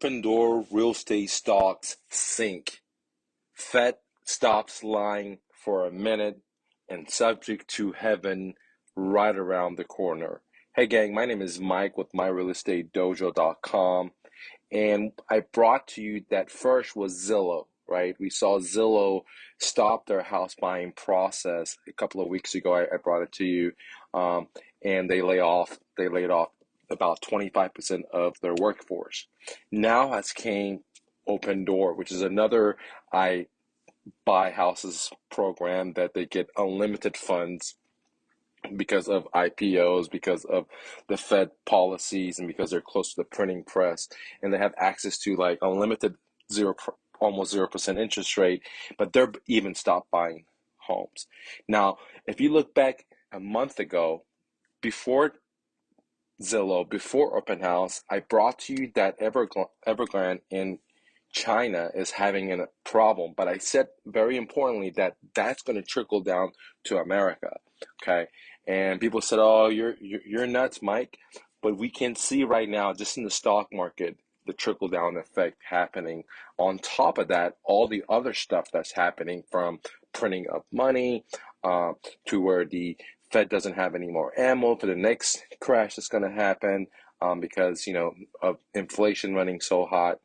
OpenDoor real estate stocks sink. Fed stops lying for a minute and subject to heaven right around the corner. Hey gang, my name is Mike with myrealestatedojo.com, and I brought to you that first was Zillow, right? We saw Zillow stop their house buying process a couple of weeks ago. I brought it to you, and they laid off about 25% of their workforce. Now has came OpenDoor, which is another I buy houses program that they get unlimited funds because of IPOs, because of the Fed policies, and because they're close to the printing press, and they have access to like unlimited almost 0% interest rate, but they're even stopped buying homes. Now, if you look back a month ago, before Zillow, before Open House, I brought to you that Evergrande in China is having a problem, but I said very importantly that that's going to trickle down to America. Okay, and people said, "Oh, you're nuts, Mike," but we can see right now, just in the stock market, the trickle down effect happening. On top of that, all the other stuff that's happening, from printing of money to where the Fed doesn't have any more ammo for the next crash that's going to happen, because of inflation running so hot,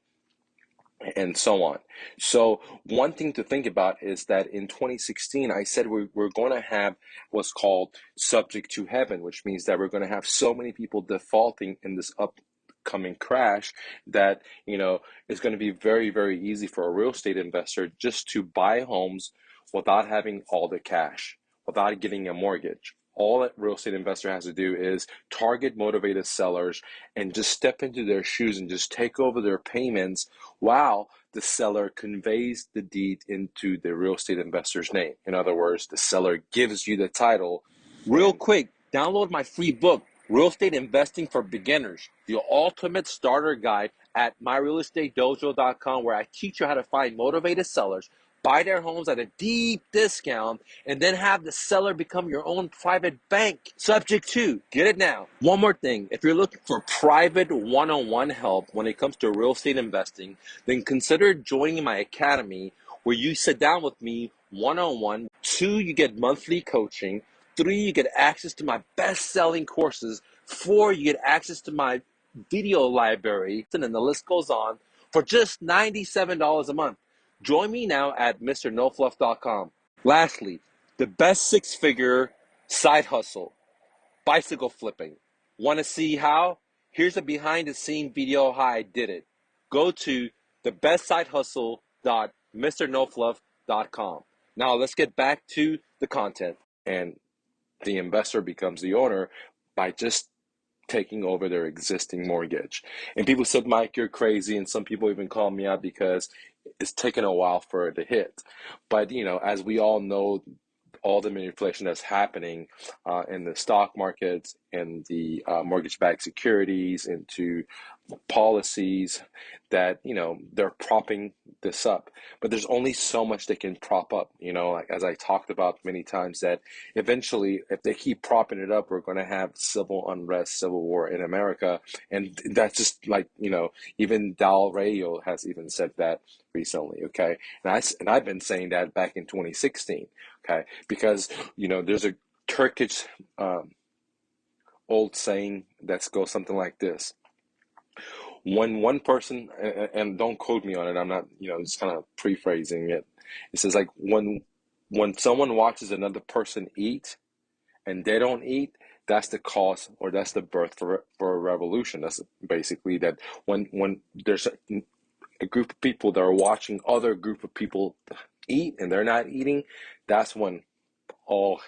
and so on. So one thing to think about is that in 2016, I said we're going to have what's called subject to heaven, which means that we're going to have so many people defaulting in this upcoming crash that it's going to be very, very easy for a real estate investor just to buy homes without having all the cash, without getting a mortgage. All that real estate investor has to do is target motivated sellers and just step into their shoes and just take over their payments while the seller conveys the deed into the real estate investor's name. In other words, the seller gives you the title. Real quick, download my free book, Real Estate Investing for Beginners, the ultimate starter guide, at myrealestatedojo.com, where I teach you how to find motivated sellers, buy their homes at a deep discount, and then have the seller become your own private bank. Subject to, get it now. One more thing, if you're looking for private one-on-one help when it comes to real estate investing, then consider joining my academy, where you sit down with me one-on-one. 2, you get monthly coaching. 3, you get access to my best-selling courses. 4, you get access to my video library, and then the list goes on, for just $97 a month. Join me now at MrNoFluff.com. Lastly, the best 6-figure side hustle, bicycle flipping. Want to see how? Here's a behind-the-scene video how I did it. Go to thebestsidehustle.mrnofluff.com. Now let's get back to the content. And the investor becomes the owner by just taking over their existing mortgage. And people said, Mike, you're crazy. And some people even called me out because it's taken a while for it to hit. But, as we all know, all the manipulation that's happening in the stock markets and the mortgage-backed securities, into policies, that they're propping this up, but there's only so much they can prop up. Like, as I talked about many times, that eventually, if they keep propping it up, we're going to have civil unrest, civil war in America. And that's just like, even Del Rayo has even said that recently. Okay, and I've been saying that back in 2016. Okay, because there's a Turkish old saying that goes something like this: when one person, and don't quote me on it, I'm not, just kind of pre-phrasing it. It says, like, when someone watches another person eat and they don't eat, that's the cause, or that's the birth for a revolution. That's basically that when there's a group of people that are watching other group of people eat and they're not eating, that's when all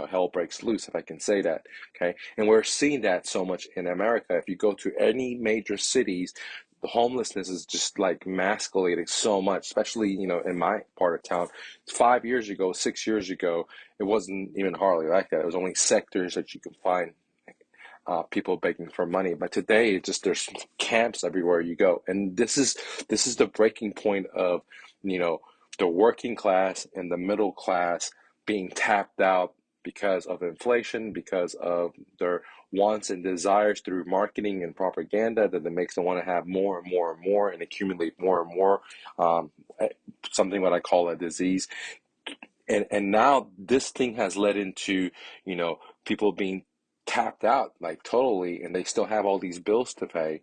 hell breaks loose, if I can say that. Okay, and we're seeing that so much in America. If you go to any major cities, the homelessness is just like masculating so much, especially in my part of town. 5 years ago, 6 years ago, it wasn't even hardly like that. It was only sectors that you could find people begging for money. But today, it's just, there's camps everywhere you go, and this is the breaking point of the working class and the middle class being tapped out because of inflation, because of their wants and desires through marketing and propaganda that makes them want to have more and more and more and accumulate more and more, um, something what I call a disease. And now this thing has led into, people being tapped out like totally, and they still have all these bills to pay.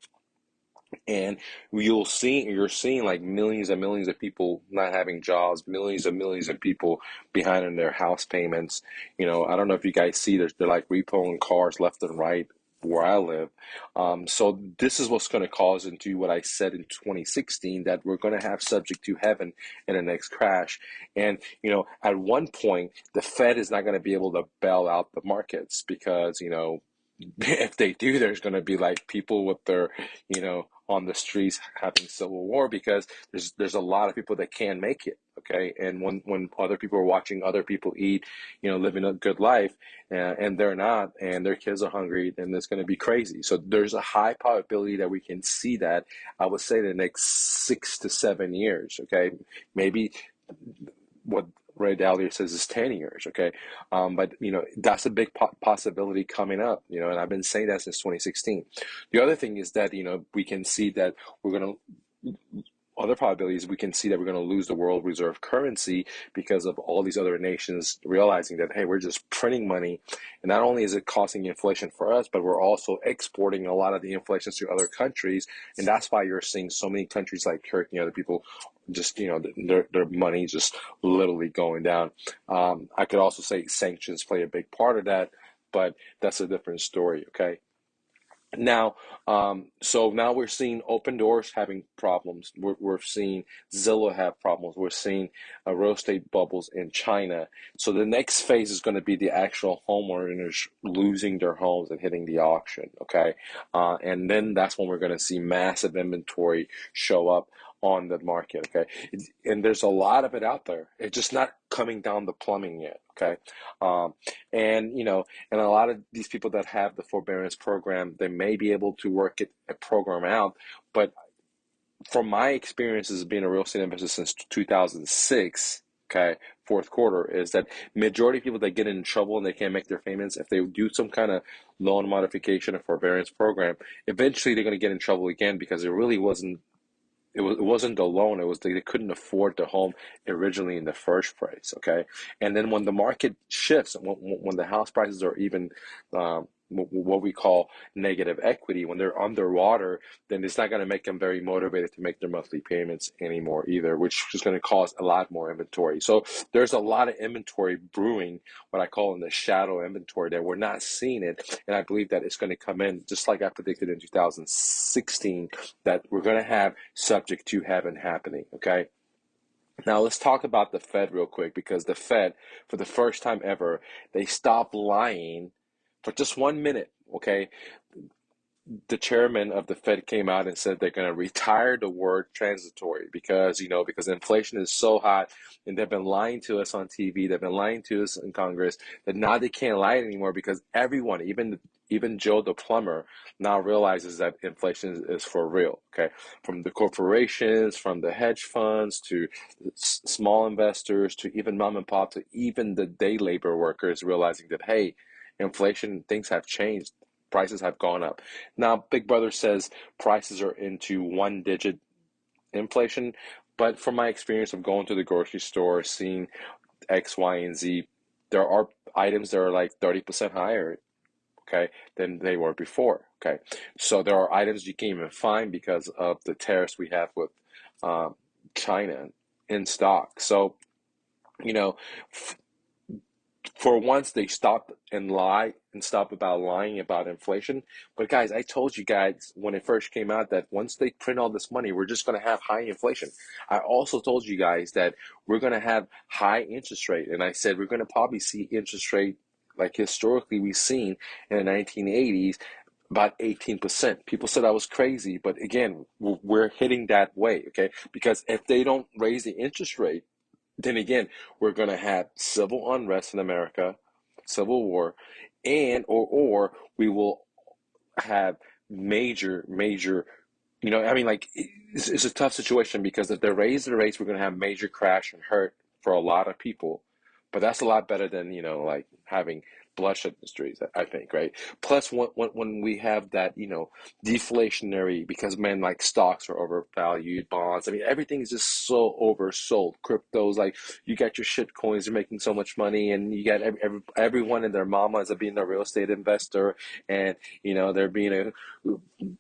And you're seeing like millions and millions of people not having jobs, millions of people behind in their house payments. I don't know if you guys see, they're like repoing cars left and right where I live. So this is what's going to cause into what I said in 2016, that we're going to have subject to heaven in the next crash. And, at one point, the Fed is not going to be able to bail out the markets because, if they do, there's going to be like people with their, on the streets having civil war, because there's a lot of people that can make it. Okay, and when other people are watching other people eat, living a good life, and they're not, and their kids are hungry, then it's going to be crazy. So there's a high probability that we can see that. I would say the next 6 to 7 years. Okay, maybe what Ray Dalio says is 10 years, okay? But, that's a big possibility coming up, and I've been saying that since 2016. The other thing is that, we can see that we're going to, other probabilities, we can see that we're going to lose the world reserve currency because of all these other nations realizing that, hey, we're just printing money. And not only is it causing inflation for us, but we're also exporting a lot of the inflation to other countries. And that's why you're seeing so many countries like Turkey and other people just, their money just literally going down. I could also say sanctions play a big part of that, but that's a different story, okay? Now, so now we're seeing OpenDoors having problems. We're seeing Zillow have problems. We're seeing real estate bubbles in China. So the next phase is going to be the actual homeowners losing their homes and hitting the auction. Okay, and then that's when we're going to see massive inventory show up on the market. Okay, and there's a lot of it out there. It's just not coming down the plumbing yet. Okay, and and a lot of these people that have the forbearance program, they may be able to work a program out. But from my experiences being a real estate investor since 2006, okay, fourth quarter, is that majority of people that get in trouble and they can't make their payments, if they do some kind of loan modification or forbearance program, eventually they're going to get in trouble again because it wasn't the loan. It was they couldn't afford the home originally in the first place. Okay, and then when the market shifts, when the house prices are even what we call negative equity, when they're underwater, then it's not going to make them very motivated to make their monthly payments anymore either, which is going to cause a lot more inventory. So there's a lot of inventory brewing, what I call in the shadow inventory, that we're not seeing it, and I believe that it's going to come in just like I predicted in 2016, that we're going to have subject to heaven happening. Okay, now let's talk about the Fed real quick, because the Fed, for the first time ever, they stopped lying for just 1 minute. Okay, the chairman of the Fed came out and said they're going to retire the word transitory because, because inflation is so hot, and they've been lying to us on TV, they've been lying to us in Congress, that now they can't lie anymore because everyone, even Joe the plumber, now realizes that inflation is for real. Okay, from the corporations, from the hedge funds to small investors, to even mom and pop, to even the day labor workers, realizing that, hey, inflation, things have changed. Prices have gone up. Now, Big Brother says prices are into one digit inflation, but from my experience of going to the grocery store, seeing X, Y, and Z, there are items that are like 30% higher, okay, than they were before. Okay, so there are items you can't even find because of the tariffs we have with China in stock. So, you know, for once they stopped and stop about lying about inflation. But guys, I told you guys when it first came out that once they print all this money, we're just going to have high inflation. I also told you guys that we're going to have high interest rate, and I said we're going to probably see interest rate like historically we've seen in the 1980s, about 18%. People said I was crazy, but again, we're hitting that way, okay? Because if they don't raise the interest rate, then again, we're going to have civil unrest in America, civil war, and or we will have major, I mean, like it's a tough situation because if they raise the rates, we're going to have major crash and hurt for a lot of people. But that's a lot better than, like having bloodshed industries, I think, right? Plus, when we have that, deflationary, because man, like stocks are overvalued, bonds. I mean, everything is just so oversold. Cryptos, like you got your shit coins, you're making so much money, and you got everyone and their mama is being a real estate investor, and they're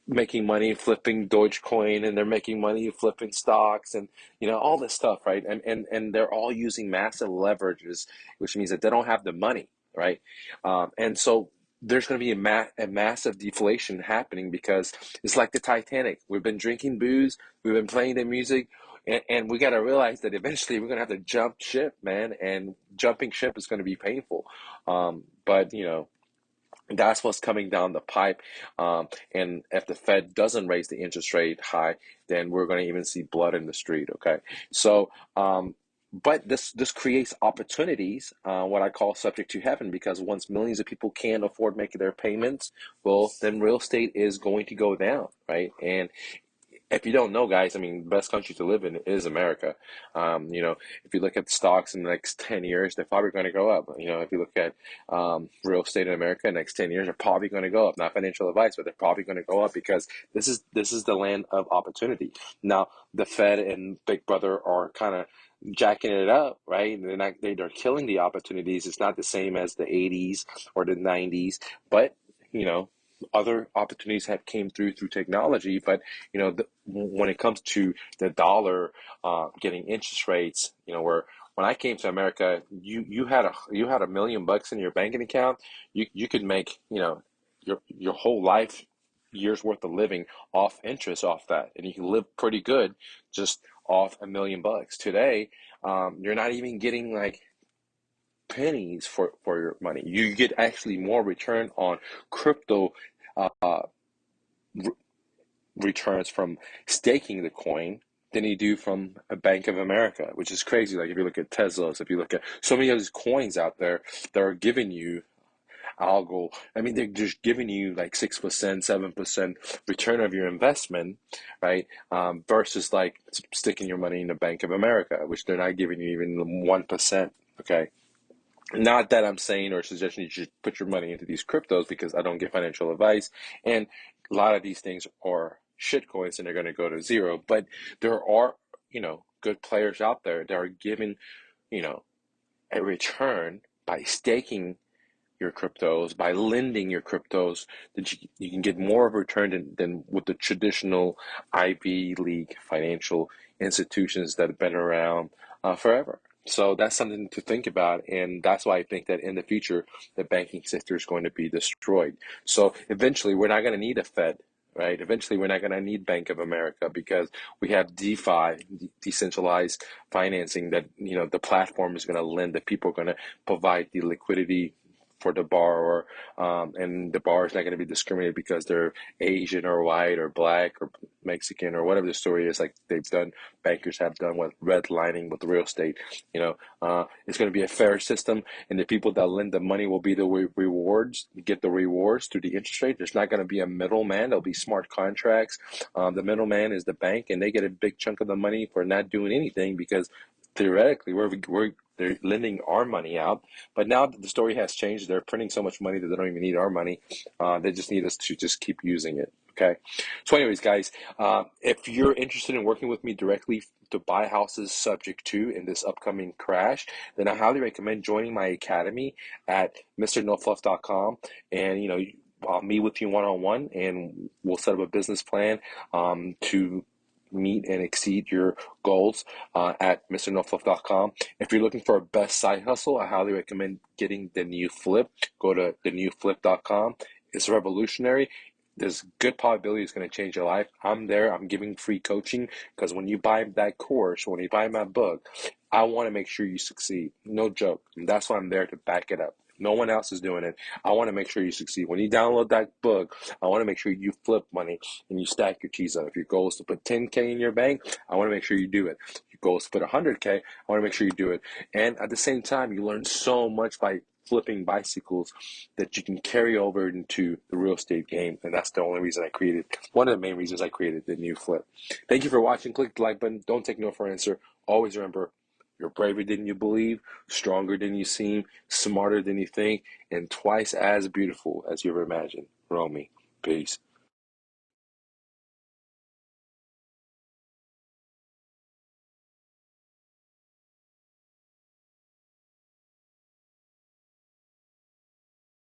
making money flipping Dogecoin, and they're making money flipping stocks, and all this stuff, right? And they're all using massive leverages, which means that they don't have the money, right? And so there's going to be a massive deflation happening, because it's like the Titanic. We've been drinking booze, we've been playing the music, and we got to realize that eventually we're going to have to jump ship, man, and jumping ship is going to be painful. But that's what's coming down the pipe. And if the Fed doesn't raise the interest rate high, then we're going to even see blood in the street. Okay. So, but this creates opportunities, what I call subject to heaven, because once millions of people can't afford making their payments, well, then real estate is going to go down, right? And if you don't know, guys, I mean, the best country to live in is America. If you look at the stocks in the next 10 years, they're probably going to go up. If you look at real estate in America in the next 10 years, they're probably going to go up. Not financial advice, but they're probably going to go up, because this is the land of opportunity. Now, the Fed and Big Brother are kind of jacking it up, right? They're killing the opportunities. It's not the same as the 80s or the 90s, but other opportunities have came through technology. But when it comes to the dollar getting interest rates, where when I came to America, you had $1 million in your banking account, you could make your whole life years worth of living off interest off that, and you can live pretty good just off $1 million. Today, you're not even getting like pennies for your money. You get actually more return on crypto uh, returns from staking the coin than you do from a Bank of America, which is crazy. Like if you look at Teslas, if you look at so many of these coins out there that are giving you algo, I mean, they're just giving you like 6%, 7% return of your investment, right? Versus like sticking your money in the Bank of America, which they're not giving you even 1%. Okay. Not that I'm saying or suggesting you should put your money into these cryptos, because I don't give financial advice. And a lot of these things are shit coins and they're going to go to zero. But there are, good players out there that are giving, you know, a return by staking your cryptos, by lending your cryptos, that you can get more of a return than with the traditional Ivy League financial institutions that have been around forever. So that's something to think about, and that's why I think that in the future, the banking sector is going to be destroyed. So eventually, we're not going to need a Fed, right? Eventually, we're not going to need Bank of America, because we have DeFi, decentralized financing, that the platform is going to lend, that people are going to provide the liquidity for the borrower, and the borrower is not going to be discriminated because they're Asian or white or black or Mexican or whatever the story is, like bankers have done with redlining with real estate. It's going to be a fair system, and the people that lend the money will be the get the rewards through the interest rate. There's not going to be a middleman. There'll be smart contracts. The middleman is the bank, and they get a big chunk of the money for not doing anything, because theoretically they're lending our money out. But now the story has changed. They're printing so much money that they don't even need our money. They just need us to just keep using it. Okay. So anyways, guys, if you're interested in working with me directly to buy houses subject to in this upcoming crash, then I highly recommend joining my academy at mrnofluff.com. And, I'll meet with you one-on-one, and we'll set up a business plan to meet and exceed your goals at mrnofluff.com. If you're looking for a best side hustle, I highly recommend getting the new flip. Go to thenewflip.com. It's revolutionary. There's good probability it's going to change your life. I'm there. I'm giving free coaching, because when you buy that course, when you buy my book, I want to make sure you succeed. No joke. And that's why I'm there, to back it up. No one else is doing it. I want to make sure you succeed. When you download that book, I want to make sure you flip money and you stack your cheese up. If your goal is to put 10K in your bank, I want to make sure you do it. If your goal is to put 100K, I want to make sure you do it. And at the same time, you learn so much by flipping bicycles that you can carry over into the real estate game. And that's the only reason one of the main reasons I created the new flip. Thank you for watching. Click the like button. Don't take no for an answer. Always remember, You're braver than you believe, stronger than you seem, smarter than you think, and twice as beautiful as you ever imagined. Romy, peace.